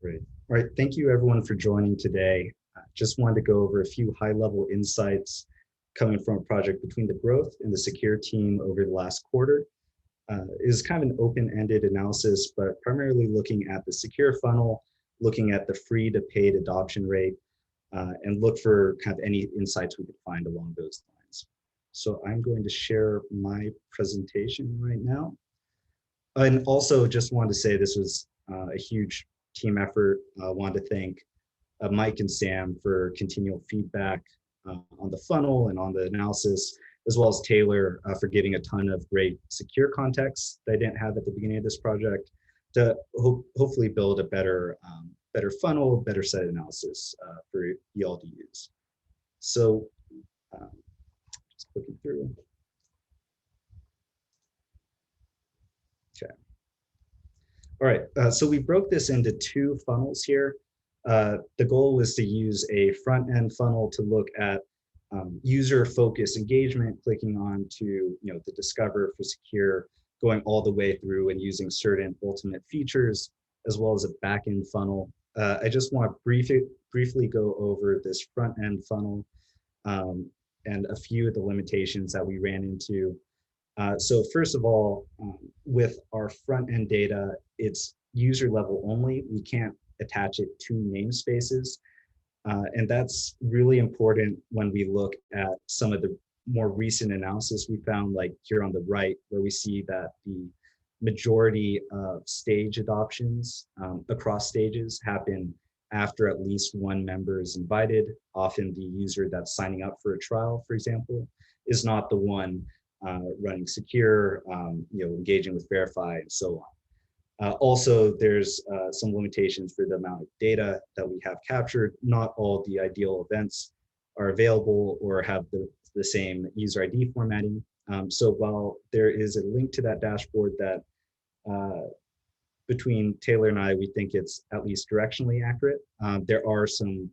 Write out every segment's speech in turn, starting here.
Great. All right. Thank you, everyone, for joining today. Just wanted to go over a few high-level insights coming from a project between the growth and the secure team over the last quarter. Is kind of an open-ended analysis, but primarily looking at the secure funnel, looking at the free to paid adoption rate, and look for kind of any insights we could find along those lines. So I'm going to share my presentation right now. And also just wanted to say this was a huge team effort. I wanted to thank Mike and Sam for continual feedback on the funnel and on the analysis, as well as Taylor for giving a ton of great secure context that I didn't have at the beginning of this project to hopefully build a better funnel, better set analysis for you all to use. So just clicking through. Okay. All right, so we broke this into two funnels here. The goal was to use a front-end funnel to look at user-focused engagement, clicking on to the discover for secure, going all the way through and using certain ultimate features, as well as a back-end funnel. I just want to briefly go over this front-end funnel and a few of the limitations that we ran into. So first of all, with our front-end data, it's user level only. We can't attach it to namespaces. And that's really important when we look at some of the more recent analysis we found, like here on the right, where we see that the majority of stage adoptions across stages happen after at least one member is invited. Often the user that's signing up for a trial, for example, is not the one running secure, engaging with verify and so on. Also, there's some limitations for the amount of data that we have captured. Not all the ideal events are available or have the same user ID formatting. So while there is a link to that dashboard that between Taylor and I, we think it's at least directionally accurate, there are some,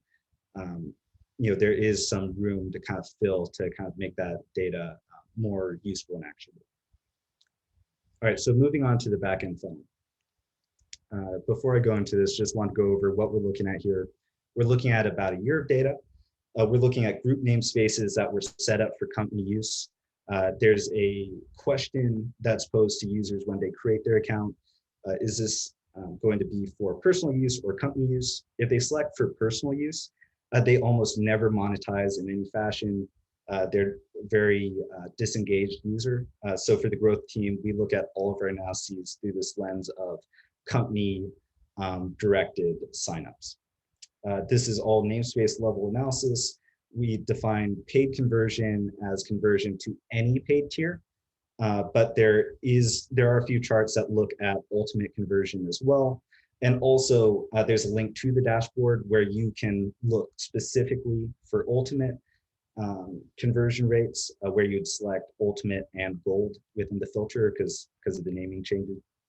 there is some room to kind of fill to kind of make that data more useful and actionable. All right, so moving on to the backend funnel. Before I go into this, just want to go over what we're looking at here. We're looking at about a year of data. We're looking at group namespaces that were set up for company use. There's a question that's posed to users when they create their account. Is this going to be for personal use or company use? If they select for personal use, they almost never monetize in any fashion. They're very disengaged user. So for the growth team, we look at all of our analyses through this lens of company directed signups. This is all namespace level analysis. We define paid conversion as conversion to any paid tier, but there are a few charts that look at ultimate conversion as well. And also there's a link to the dashboard where you can look specifically for ultimate conversion rates, where you'd select ultimate and gold within the filter because of the naming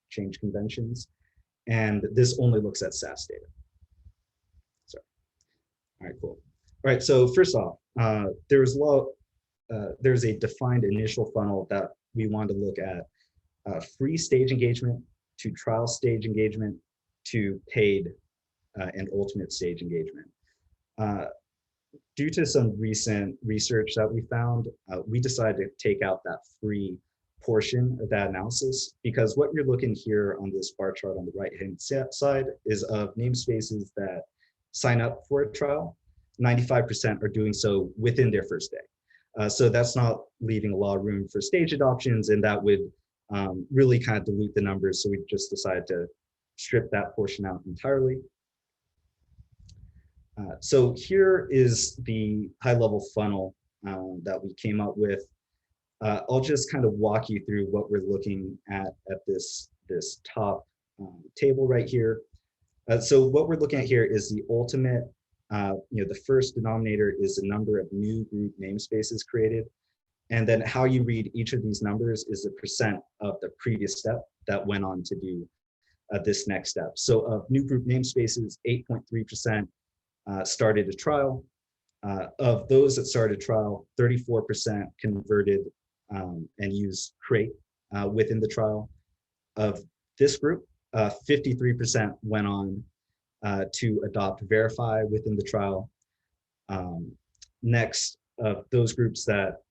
change conventions. And this only looks at SaaS data. So, all right, cool. All right, so first off, there's a defined initial funnel that we want to look at free stage engagement to trial stage engagement to paid and ultimate stage engagement. Due to some recent research that we found, we decided to take out that free portion of that analysis, because what you're looking here on this bar chart on the right-hand side is of namespaces that sign up for a trial. 95% are doing so within their first day. So that's not leaving a lot of room for stage adoptions, and that would really kind of dilute the numbers. So we just decided to strip that portion out entirely. So here is the high-level funnel that we came up with. I'll just kind of walk you through what we're looking at this top table right here. So what we're looking at here is the ultimate, the first denominator is the number of new group namespaces created. And then how you read each of these numbers is the percent of the previous step that went on to do this next step. So of new group namespaces, 8.3% started a trial. Of those that started a trial, 34% converted and used Create within the trial. Of this group, 53% went on to adopt verify within the trial. Next, of those groups that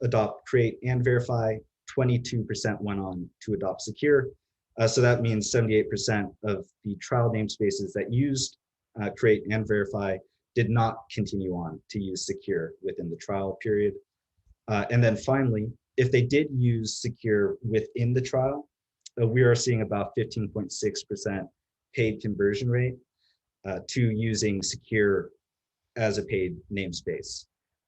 adopt create and verify, 22% went on to adopt secure. So that means 78% of the trial namespaces that used create and verify did not continue on to use secure within the trial period. And then finally, if they did use secure within the trial, we are seeing about 15.6% paid conversion rate to using secure as a paid namespace,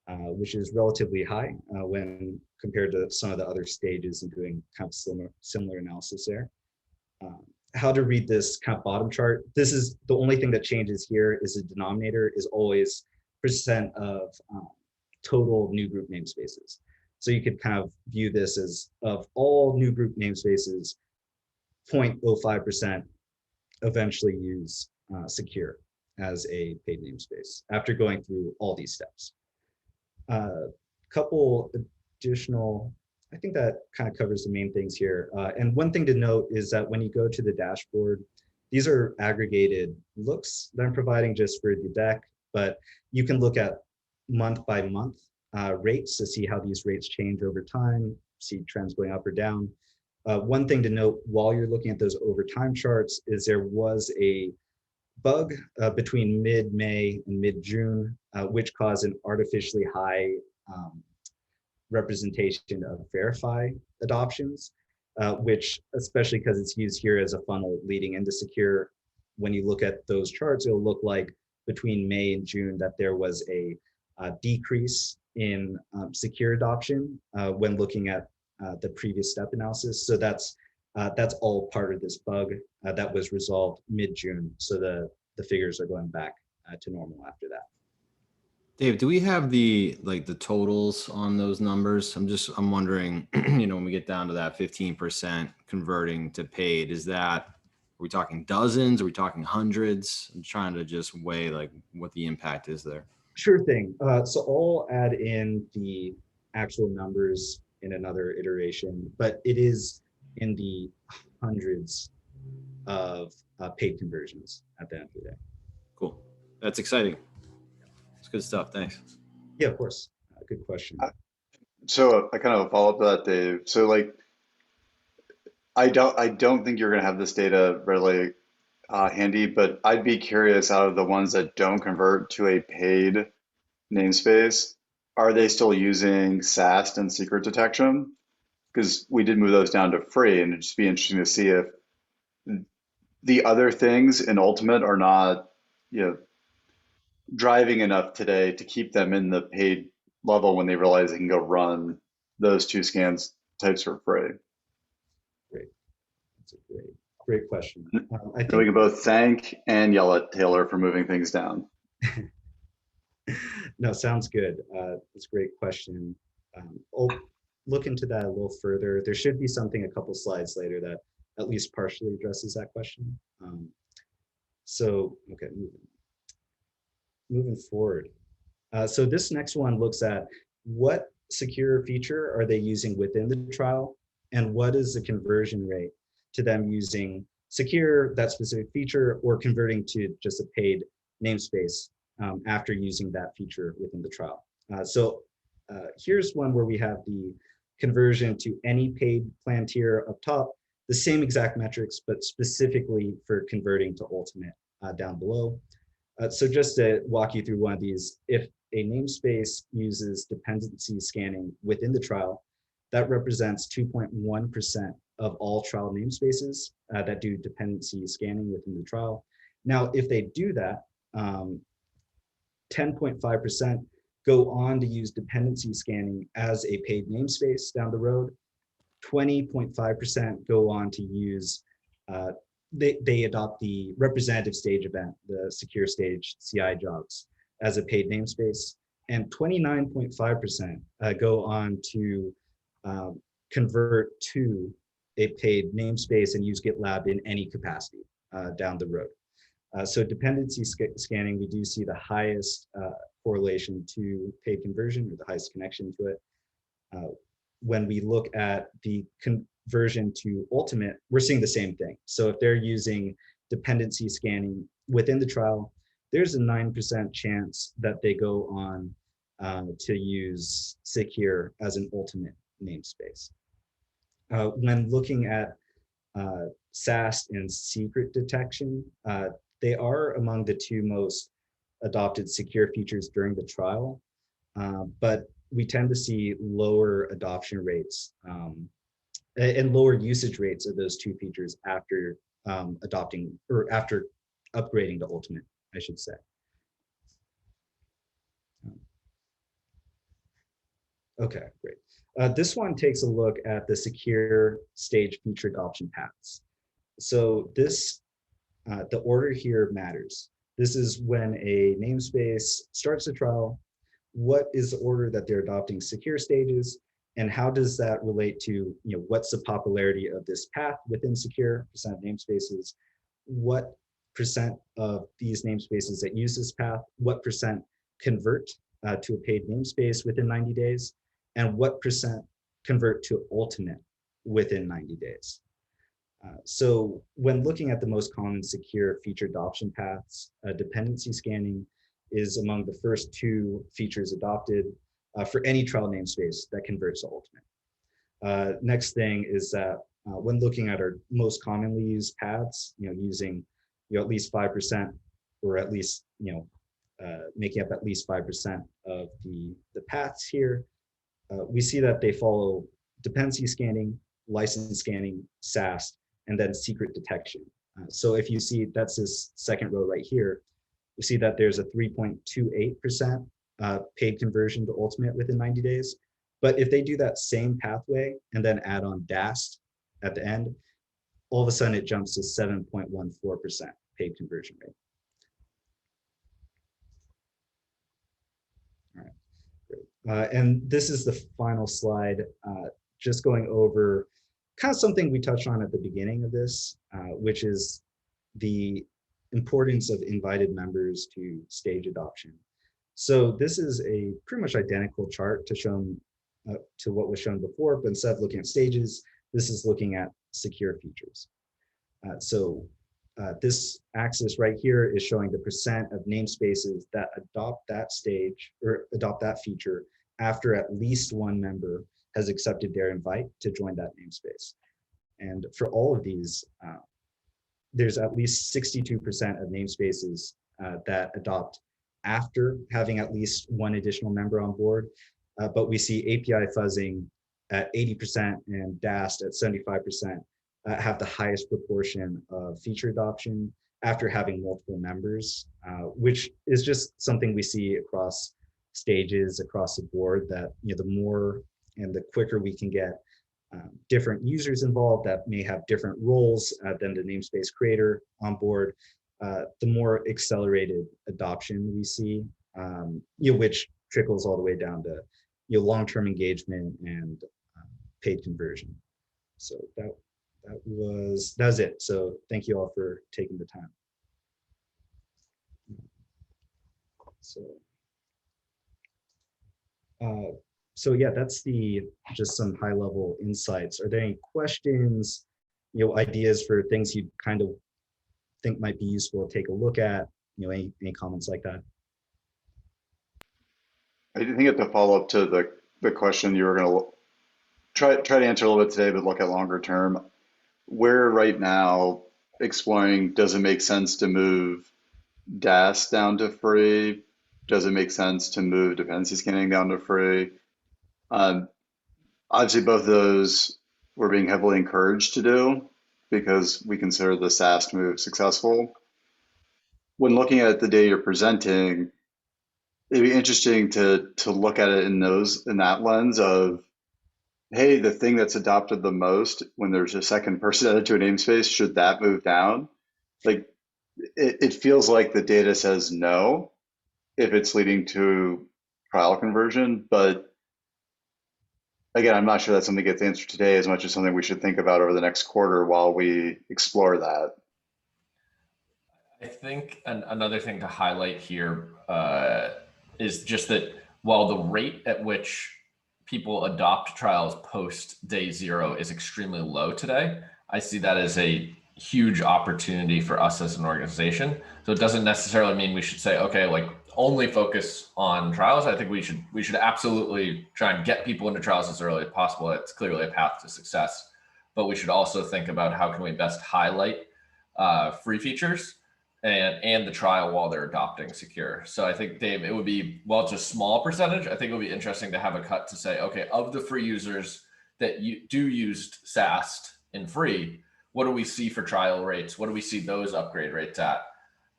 which is relatively high when compared to some of the other stages and doing kind of similar analysis there. How to read this kind of bottom chart. This is the only thing that changes here is the denominator is always percent of total new group namespaces. So you could kind of view this as of all new group namespaces, 0.05% eventually use secure as a paid namespace after going through all these steps. Couple additional, I think that kind of covers the main things here. And one thing to note is that when you go to the dashboard, these are aggregated looks that I'm providing just for the deck, but you can look at month by month rates to see how these rates change over time, see trends going up or down. One thing to note while you're looking at those over time charts is there was a bug between mid-May and mid-June, which caused an artificially high representation of verify adoptions, which, especially because it's used here as a funnel leading into secure, when you look at those charts, it'll look like between May and June that there was a decrease in secure adoption when looking at the previous step analysis. So that's all part of this bug that was resolved mid-June. So the figures are going back to normal after that. Dave, do we have the totals on those numbers? I'm wondering, when we get down to that 15% converting to paid, are we talking dozens? Are we talking hundreds? I'm trying to just weigh what the impact is there. Sure thing. So I'll add in the actual numbers in another iteration, but it is in the hundreds of paid conversions at the end of the day. Cool. That's exciting. It's good stuff. Thanks. Yeah, of course. Good question. So I kind of follow up to that, Dave. So I don't think you're going to have this data readily handy, but I'd be curious, out of the ones that don't convert to a paid namespace, are they still using SAST and secret detection? Because we did move those down to free, and it'd just be interesting to see if the other things in Ultimate are not, driving enough today to keep them in the paid level when they realize they can go run those two scans types for free. Great. That's a great question. I think we can both thank and yell at Taylor for moving things down. No, sounds good. It's a great question. I'll look into that a little further. There should be something a couple slides later that at least partially addresses that question. Okay, moving forward. So this next one looks at what secure feature are they using within the trial, and what is the conversion rate to them using secure, that specific feature, or converting to just a paid namespace after using that feature within the trial. Here's one where we have the conversion to any paid plan tier up top, the same exact metrics, but specifically for converting to Ultimate down below. So just to walk you through one of these, if a namespace uses dependency scanning within the trial, that represents 2.1% of all trial namespaces that do dependency scanning within the trial. Now, if they do that, 10.5% go on to use dependency scanning as a paid namespace down the road. 20.5% go on to use they adopt the representative stage event, the secure stage CI jobs, as a paid namespace, and 29.5% go on to convert to a paid namespace and use GitLab in any capacity down the road. So dependency scanning, we do see the highest correlation to paid conversion, or the highest connection to it. When we look at the conversion to Ultimate, we're seeing the same thing. So if they're using dependency scanning within the trial, there's a 9% chance that they go on to use secure as an ultimate namespace. When looking at SAST and secret detection, they are among the two most adopted secure features during the trial, but we tend to see lower adoption rates and lower usage rates of those two features after adopting or after upgrading to ultimate, I should say. Okay, great. This one takes a look at the secure stage feature adoption paths. So this, the order here matters. This is when a namespace starts a trial, what is the order that they're adopting secure stages, and how does that relate to, what's the popularity of this path within secure percent of namespaces, what percent of these namespaces that use this path, what percent convert to a paid namespace within 90 days, and what percent convert to ultimate within 90 days. So when looking at the most common secure feature adoption paths, dependency scanning is among the first two features adopted for any trial namespace that converts to ultimate. Next thing is that when looking at our most commonly used paths, using at least 5% or at least making up at least 5% of the paths here, we see that they follow dependency scanning, license scanning, SAST, and then secret detection. So if you see, that's this second row right here, we see that there's a 3.28% paid conversion to ultimate within 90 days. But if they do that same pathway and then add on DAST at the end, all of a sudden it jumps to 7.14% paid conversion rate. All right, great. And this is the final slide, just going over kind of something we touched on at the beginning of this, which is the importance of invited members to stage adoption. So this is a pretty much identical chart to what was shown before, but instead of looking at stages, this is looking at secure features. This axis right here is showing the percent of namespaces that adopt that stage or adopt that feature after at least one member has accepted their invite to join that namespace. And for all of these, there's at least 62% of namespaces that adopt after having at least one additional member on board. But we see API fuzzing at 80% and DAST at 75% have the highest proportion of feature adoption after having multiple members, which is just something we see across stages across the board, that the more and the quicker we can get different users involved that may have different roles than the namespace creator on board, the more accelerated adoption we see, which trickles all the way down to long-term engagement and paid conversion. So that's it. So thank you all for taking the time. So yeah, that's just some high-level insights. Are there any questions, ideas for things you kind of think might be useful to take a look at? Any comments like that? I think at the follow-up to the question you were going to try to answer a little bit today, but look at longer term. We're right now exploring, does it make sense to move DAST down to free? Does it make sense to move dependency scanning down to free? Obviously, both of those we're being heavily encouraged to do because we consider the SAST move successful. When looking at the data you're presenting, it'd be interesting to look at it in that lens of, hey, the thing that's adopted the most when there's a second person added to a namespace, should that move down? Like, it feels like the data says no if it's leading to trial conversion, but again, I'm not sure that's something that gets answered today as much as something we should think about over the next quarter while we explore that. I think another thing to highlight here is just that while the rate at which people adopt trials post day 0 is extremely low today, I see that as a huge opportunity for us as an organization. So it doesn't necessarily mean we should say, okay, like only focus on trials. I think we should absolutely try and get people into trials as early as possible. It's clearly a path to success, but we should also think about how can we best highlight free features and the trial while they're adopting secure. So I think, Dave, it would be, well, it's a small percentage. I think it would be interesting to have a cut to say, okay, of the free users that you do use SAST in free, what do we see for trial rates? What do we see those upgrade rates at?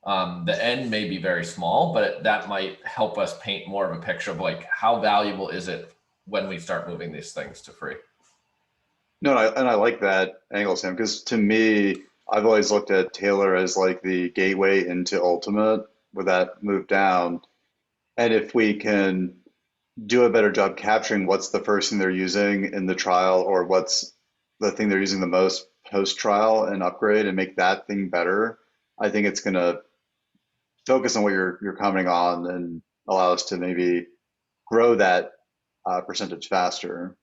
The end may be very small, but that might help us paint more of a picture of like, how valuable is it when we start moving these things to free? No, and I like that angle, Sam, because to me, I've always looked at Taylor as like the gateway into Ultimate with that move down. And if we can do a better job capturing what's the first thing they're using in the trial or what's the thing they're using the most post-trial and upgrade and make that thing better, I think it's going to focus on what you're commenting on and allow us to maybe grow that percentage faster.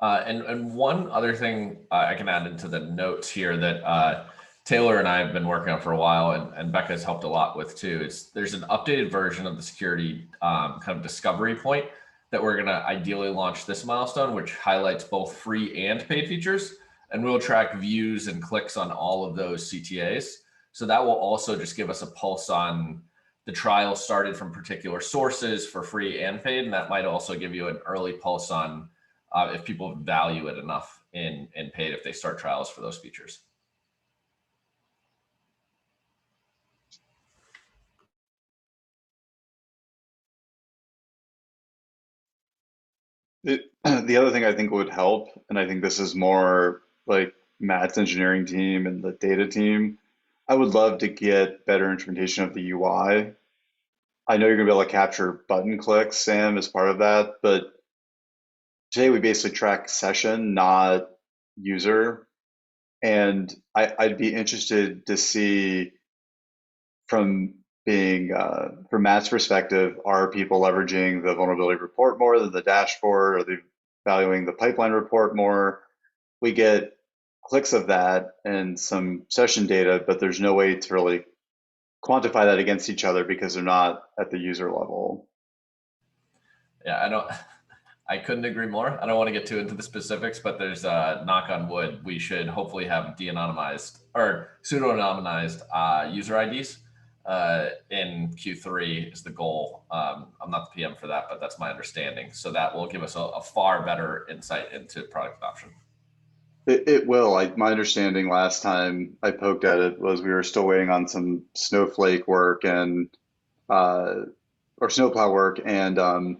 And one other thing I can add into the notes here that Taylor and I have been working on for a while, and Becca has helped a lot with too, is there's an updated version of the security kind of discovery point that we're going to ideally launch this milestone, which highlights both free and paid features. And we'll track views and clicks on all of those CTAs. So that will also just give us a pulse on the trial started from particular sources for free and paid. And that might also give you an early pulse on if people value it enough in paid if they start trials for those features. The other thing I think would help, and I think this is more like Matt's engineering team and the data team, I would love to get better instrumentation of the UI. I know you're gonna be able to capture button clicks, Sam, as part of that, but today we basically track session, not user. And I'd be interested to see from from Matt's perspective, are people leveraging the vulnerability report more than the dashboard? Are they valuing the pipeline report more? We get clicks of that and some session data, but there's no way to really quantify that against each other because they're not at the user level. Yeah, I couldn't agree more. I don't want to get too into the specifics, but there's knock on wood, we should hopefully have de-anonymized or pseudo-anonymized user IDs in Q3 is the goal. I'm not the PM for that, but that's my understanding. So that will give us a far better insight into product adoption. It will. My understanding last time I poked at it was we were still waiting on some Snowflake work and or Snowplow work and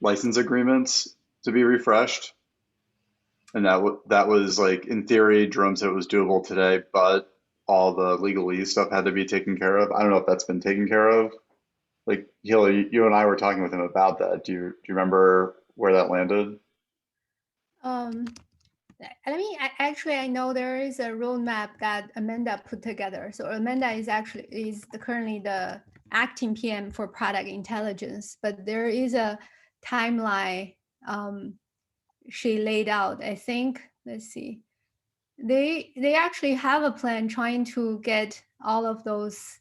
license agreements to be refreshed. And that was like, in theory, Jerome said it was doable today, but all the legalese stuff had to be taken care of. I don't know if that's been taken care of. Like, Hila, you and I were talking with him about that. Do you remember where that landed? I know there is a roadmap that Amanda put together. So Amanda is currently the acting PM for product intelligence, but there is a timeline she laid out. I think, let's see, they actually have a plan trying to get all of those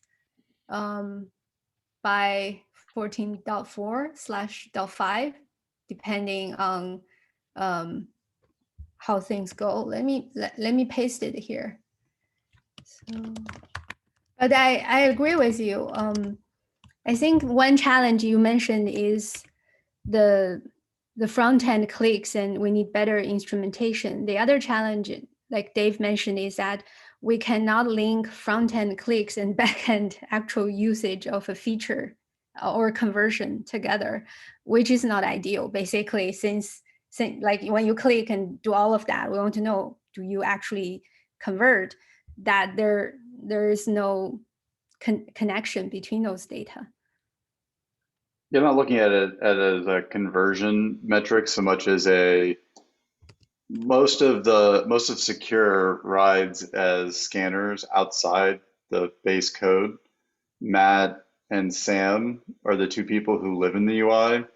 by 14.4/.5, depending on how things go. Let me paste it here. So, but I agree with you. I think one challenge you mentioned is the front end clicks, and we need better instrumentation. The other challenge, like Dave mentioned, is that we cannot link front end clicks and back end actual usage of a feature or conversion together, which is not ideal. Basically, since like when you click and do all of that, we want to know, do you actually convert? That there is no connection between those data. Yeah, I'm not looking at it as a conversion metric so much as most of secure rides as scanners outside the base code. Matt and Sam are the two people who live in the UI,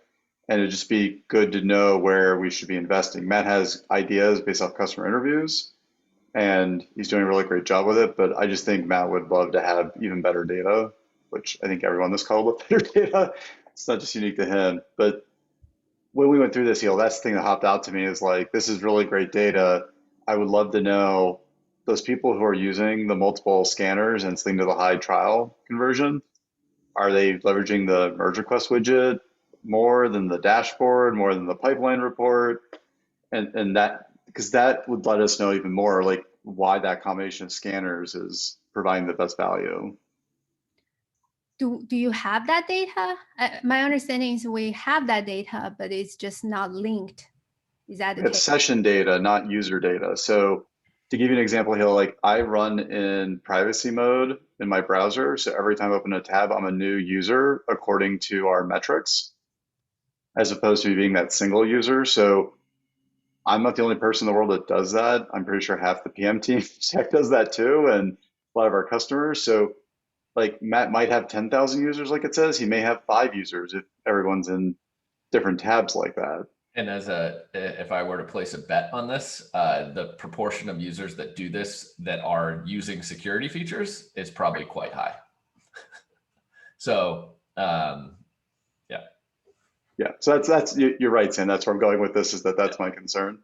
and it'd just be good to know where we should be investing. Matt has ideas based off customer interviews, and he's doing a really great job with it. But I just think Matt would love to have even better data, which I think everyone on this call would love better data. It's not just unique to him. But when we went through this, that's the thing that hopped out to me is like, this is really great data. I would love to know those people who are using the multiple scanners and it's leading to the high trial conversion. Are they leveraging the merge request widget more than the dashboard, more than the pipeline report? And that, because that would let us know even more like why that combination of scanners is providing the best value. Do you have that data? My understanding is we have that data, but it's just not linked. Is that the We have case? session data, not user data. So to give you an example here, like I run in privacy mode in my browser. So every time I open a tab, I'm a new user according to our metrics, as opposed to being that single user. So I'm not the only person in the world that does that. I'm pretty sure half the PM team tech does that too, and a lot of our customers. So like Matt might have 10,000 users, like it says. He may have 5 users if everyone's in different tabs like that. And if I were to place a bet on this, the proportion of users that do this that are using security features is probably quite high. So, yeah. So that's you're right, Sam. That's where I'm going with this. Is that's my concern.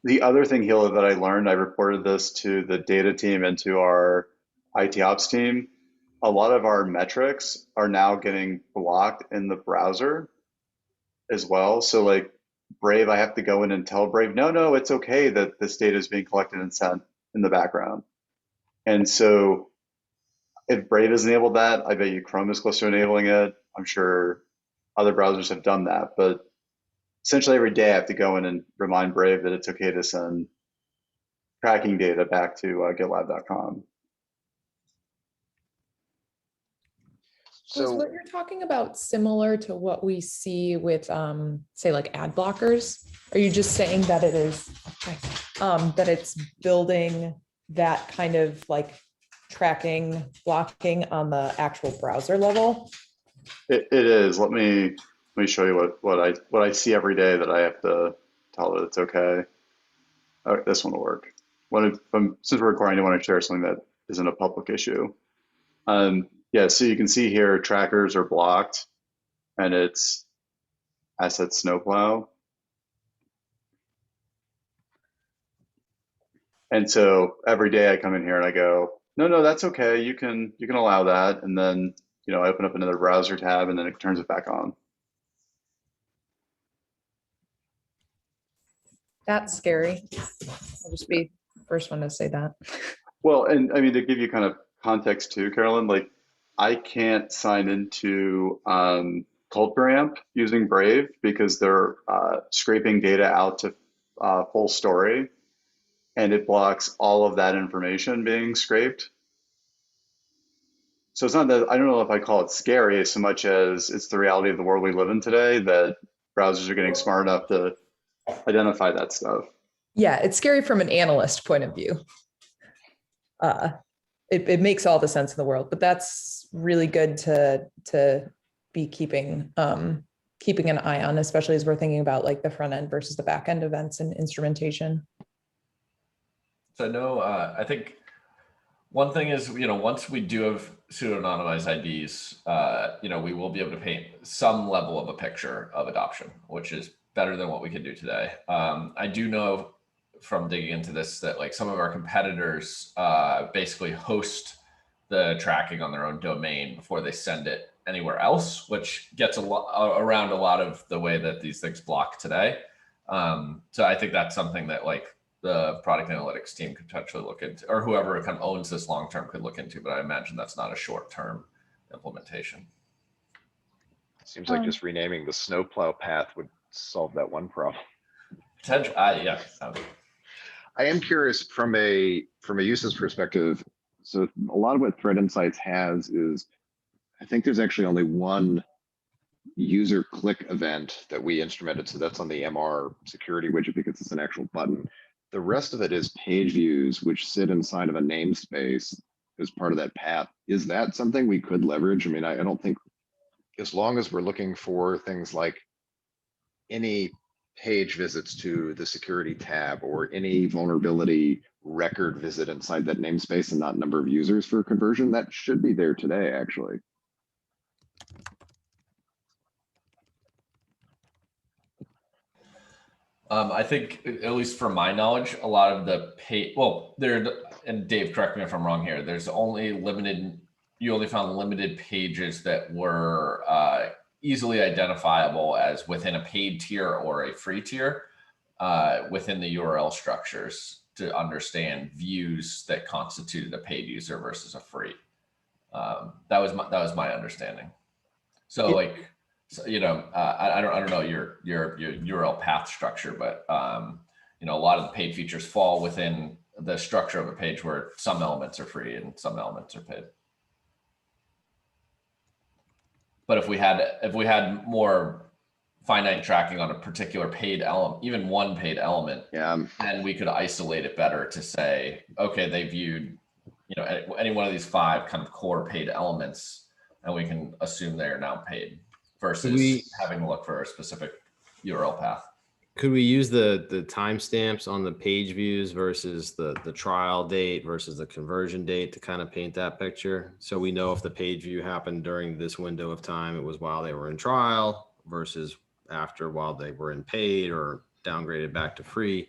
The other thing, Hila, that I learned, I reported this to the data team and to our IT ops team. A lot of our metrics are now getting blocked in the browser as well. So like Brave, I have to go in and tell Brave, no, it's okay that this data is being collected and sent in the background. And so if Brave has enabled that, I bet you Chrome is close to enabling it. I'm sure other browsers have done that, but essentially every day I have to go in and remind Brave that it's okay to send tracking data back to GitLab.com. So is what you're talking about similar to what we see with, say, like ad blockers? Are you just saying that it is, that it's building that kind of like tracking, blocking on the actual browser level? It is. Let me show you what I see every day that I have to tell it it's okay. Oh, this one will work. Since we're recording, I want to share something that isn't a public issue. Yeah, so you can see here trackers are blocked, and it's asset snowplow. And so every day I come in here and I go, no, that's okay. You can allow that, and then I open up another browser tab, and then it turns it back on. That's scary. I'll just be the first one to say that. Well, and I mean, to give you kind of context too, Carolyn, like I can't sign into CultVariant using Brave because they're scraping data out to full story, and it blocks all of that information being scraped. So it's not that, I don't know if I call it scary so much as it's the reality of the world we live in today, that browsers are getting smart enough to identify that stuff. Yeah, it's scary from an analyst point of view. It makes all the sense in the world, but that's really good to be keeping an eye on, especially as we're thinking about like the front end versus the back end events and instrumentation. So no, I think one thing is, once we do have pseudo-anonymized IDs, we will be able to paint some level of a picture of adoption, which is better than what we can do today. I do know from digging into this that like some of our competitors basically host the tracking on their own domain before they send it anywhere else, which gets around a lot of the way that these things block today. So I think that's something that like the product analytics team could potentially look into, or whoever kind of owns this long-term could look into, but I imagine that's not a short-term implementation. Seems like just renaming the snowplow path would solve that one problem. Potential, yeah. I am curious from a usage perspective. So a lot of what Threat Insights has is, I think there's actually only one user click event that we instrumented. So that's on the MR security widget because it's an actual button. The rest of it is page views, which sit inside of a namespace as part of that path. Is that something we could leverage? I mean, I don't think, as long as we're looking for things like any page visits to the security tab or any vulnerability record visit inside that namespace and not number of users for conversion, that should be there today, actually. I think, at least from my knowledge, a lot of the and Dave, correct me if I'm wrong here, there's only you only found limited pages that were easily identifiable as within a paid tier or a free tier within the URL structures to understand views that constituted a paid user versus a free. That was my understanding. So like, so, you know, I don't know your URL path structure, but you know, a lot of the paid features fall within the structure of a page where some elements are free and some elements are paid. But if we had more finite tracking on a particular paid element, even one paid element, then we could isolate it better to say, okay, they viewed, you know, any one of these 5 kind of core paid elements, and we can assume they are now paid versus having to look for a specific URL path. Could we use the timestamps on the page views versus the trial date versus the conversion date to kind of paint that picture? So we know if the page view happened during this window of time, it was while they were in trial versus after while they were in paid or downgraded back to free.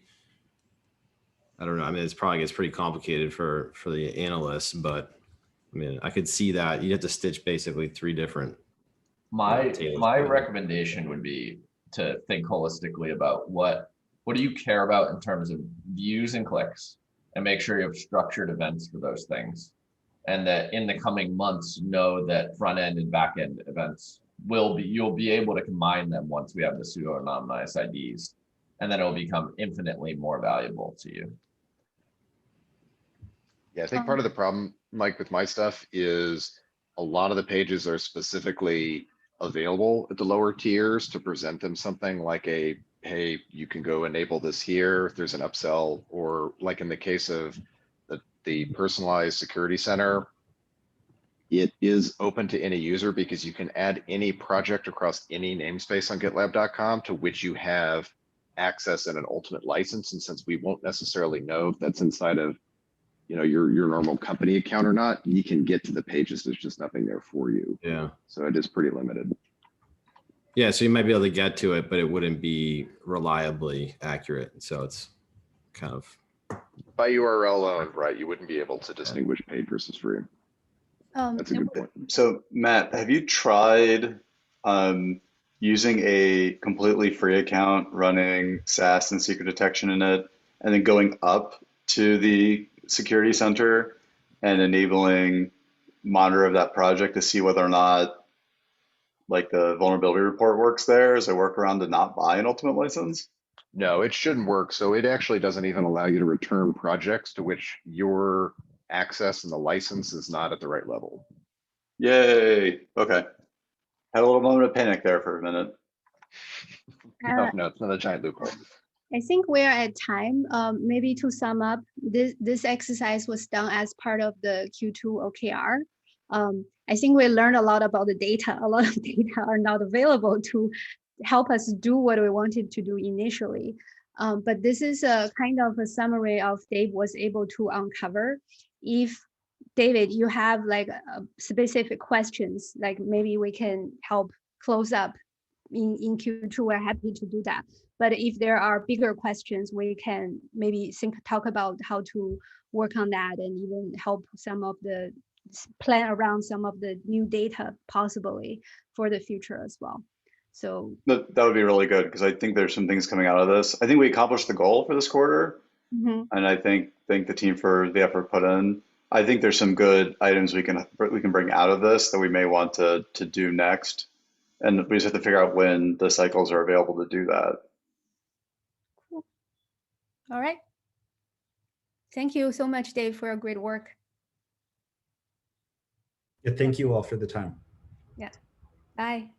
I don't know. I mean, it's probably gets pretty complicated for the analysts, but I mean, I could see that you have to stitch basically 3 different. My recommendation would be to think holistically about what do you care about in terms of views and clicks, and make sure you have structured events for those things. And that in the coming months, know that front end and back end events you'll be able to combine them once we have the pseudo-anonymized IDs, and then it'll become infinitely more valuable to you. Yeah, I think part of the problem, Mike, with my stuff is a lot of the pages are specifically available at the lower tiers to present them something like a, hey, you can go enable this here if there's an upsell, or like in the case of the personalized security center, it is open to any user because you can add any project across any namespace on GitLab.com to which you have access and an ultimate license. And since we won't necessarily know if that's inside of, you know, your normal company account or not, you can get to the pages. There's just nothing there for you. Yeah. So it is pretty limited. Yeah. So you might be able to get to it, but it wouldn't be reliably accurate. So it's kind of By URL alone, right? You wouldn't be able to distinguish paid versus free. That's a good point. So Matt, have you tried using a completely free account, running SAST and secret detection in it, and then going up to the security center and enabling monitor of that project to see whether or not like the vulnerability report works there as a workaround to not buy an ultimate license? No, it shouldn't work. So it actually doesn't even allow you to return projects to which your access and the license is not at the right level. Yay. Okay. Had a little moment of panic there for a minute. No, it's not a giant loophole. I think we're at time. Maybe to sum up, this exercise was done as part of the Q2 OKR. I think we learned a lot about the data. A lot of data are not available to help us do what we wanted to do initially. But this is a kind of a summary of Dave was able to uncover. If David, you have like specific questions, like maybe we can help close up in Q2, we're happy to do that. But if there are bigger questions, we can maybe talk about how to work on that and even help some of the plan around some of the new data possibly for the future as well. So that would be really good, because I think there's some things coming out of this. I think we accomplished the goal for this quarter. And I thank the team for the effort put in. I think there's some good items we can bring out of this that we may want to do next. And we just have to figure out when the cycles are available to do that. Cool. All right. Thank you so much, Dave, for your great work. Yeah, thank you all for the time. Yeah. Bye.